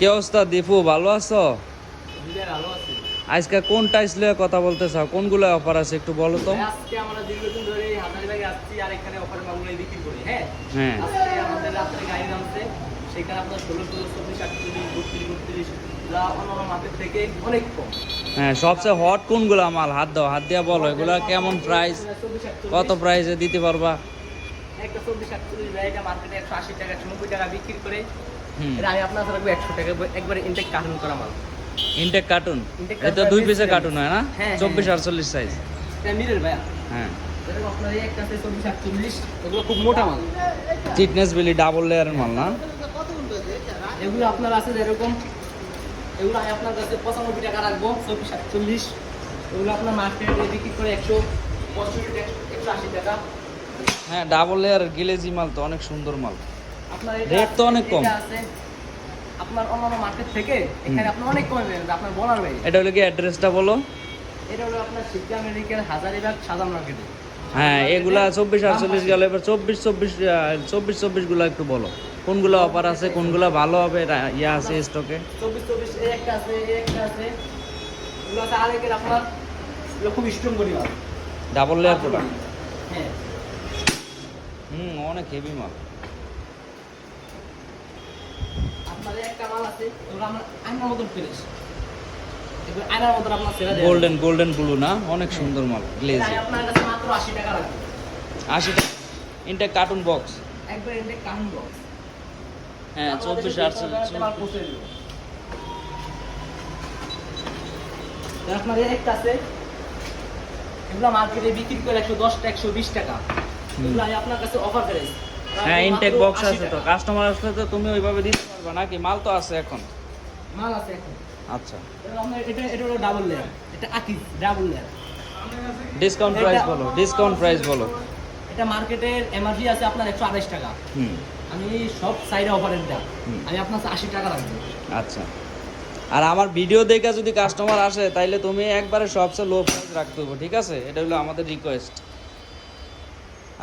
কি অবস্থা দীপু, ভালো আছো? আজকে কোন টাইস লয়ে কথা বলতে চাও? কোনগুলো অফার আছে একটু বলো তো। আজকে আমরা দীর্ঘদিন ধরে হাজারীবাগে আসছি আর এখানে অফারের মালগুলো বিক্রি করি। হ্যাঁ, হ্যাঁ আজকে আমাদের রাত্রে গাড়ি নামছে, সেখানে আপনার 16, 24, 24, 32, 32 যা অন্যান্য মার্কেট থেকে অনেক কম। হ্যাঁ, সবচেয়ে হট কোনগুলা মাল? হাত দাও, হাত দিয়া বলো এগুলা কেমন প্রাইস, কত প্রাইসে দিতে পারবা? একটা 24, 48 গাড়িটা মার্কেটে 180 টাকা 190 টাকা বিক্রি করে হুম, এটা আমি আপনার রাখবো 100 টাকা, একবারে ইনটেক কার্টুন করা মাল। ইনটেক কার্টুন, Intake এটা carton 2 আর পিসের base কার্টুন হয় না? হ্যাঁ, 24-48 সাইজ। এটা মিরর ভাইয়া, হ্যাঁ, এরকম আপনার এই একটা আছে 24, 48, এগুলো খুব মোটা মাল। চিটনেস বিলি ডাবল লেয়ারের মাল না? এগুলো আপনার আছে যেরকম, এগুলো আমি আপনার কাছে 95 টাকা রাখবো 24, 48। এগুলো আপনার মার্কেটে বিক্রি করে 165, 180 টাকা। হ্যাঁ, ডাবল লেয়ারের গিলেজি মাল তো অনেক সুন্দর মাল। আপনার Rate তো অনেক কম। এটা আছে আপনার অন্যান্য মার্কেট থেকে এখানে আপনি অনেক কমে পেবেন, আপনার বলার ভাই। এটা হলো কি, অ্যাড্রেসটা বলো। এটা হলো আপনার শিক্ষা মেডিকেল হাজারীবাগ সাজান মার্কেটে। হ্যাঁ, এগুলা 24-48 গেল, এবার 24 গুলা একটু বলো কোনগুলো অফার আছে, কোনগুলো ভালো হবে, ইয়া আছে স্টকে। 24, 24 এই একটা আছে, এই একটা আছে, এগুলো আছে আরেকের আপনার, এগুলো খুব স্ট্রং বডি মাল। Double layer product. হ্যাঁ, অনেক হেভি মাল। আপনার এই একটা মাল আছে, এগুলো আমরা আয়নার মতন ফিনিশ, এগুলো আয়নার মতন আপনার ছেড়ে দেয়। গোল্ডেন ব্লু না, অনেক সুন্দর মাল, গ্লেজি। এটা আপনার কাছে মাত্র 80 টাকা রাখবে। 80 টাকা ইনটেক কার্টুন বক্স। একবার ইনটেক কাউন্ট বক্স। হ্যাঁ, 24-48। আপনার এই একটা আছে, এগুলো মার্কেটে বিক্রি করে 110 টাকা 120 টাকা। এগুলো আমি আপনার কাছে অফার প্রাইস। হ্যাঁ, ইনটেক বক্স আছে তো, কাস্টমার আসলে তো তুমি ওইভাবে দিতে পারবে নাকি? মাল তো আছে এখন। মাল আছে এখন। আচ্ছা, এটা হলো ডাবল লেয়ার, এটা Akij double layer. Discount price বলো। এটা মার্কেটের এমআরপি আছে আপনার 128 টাকা। হুম, আমি সব সাইডে অফারের দাম, হুম। আমি আপনার কাছে 80 টাকা রাখবো। আচ্ছা, আর আমার ভিডিও দেখে যদি কাস্টমার আসে তাইলে তুমি একবারে সবচেয়ে লো প্রাইস রাখতে হবে, ঠিক আছে? এটা হলো আমাদের রিকোয়েস্ট।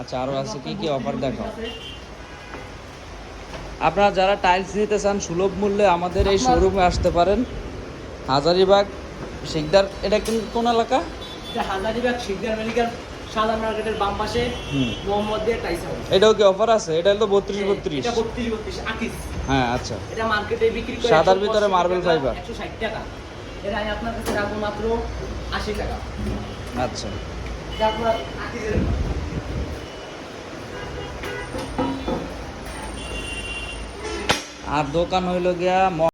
আচ্ছা, আরও আছে কি কি অফার দেখো। আপনারা যারা টাইলস নিতে চান সুলভ মূল্যে আমাদের এই শোরুমে আসতে পারেন। হাজারীবাগ শিকদার, এটা কোন এলাকা? এটা হাজারীবাগ শিকদার মেডিকেল সাদা মার্কেটের বাম পাশে মোহাম্মদ দিয়ে টাইস হাউস। এটাও কি অফার আছে? এটা হলো 32-32। এটা 32, 32 আকিজ। হ্যাঁ, আচ্ছা। এটা মার্কেটে বিক্রি করে সাদার ভিতরে মার্বেল ফাইবার 160 টাকা। এটা আমি আপনার কাছে রাখবো মাত্র 80 টাকা। আচ্ছা, এটা আপনার আকিজের মাল। আর দোকান হইলো গিয়া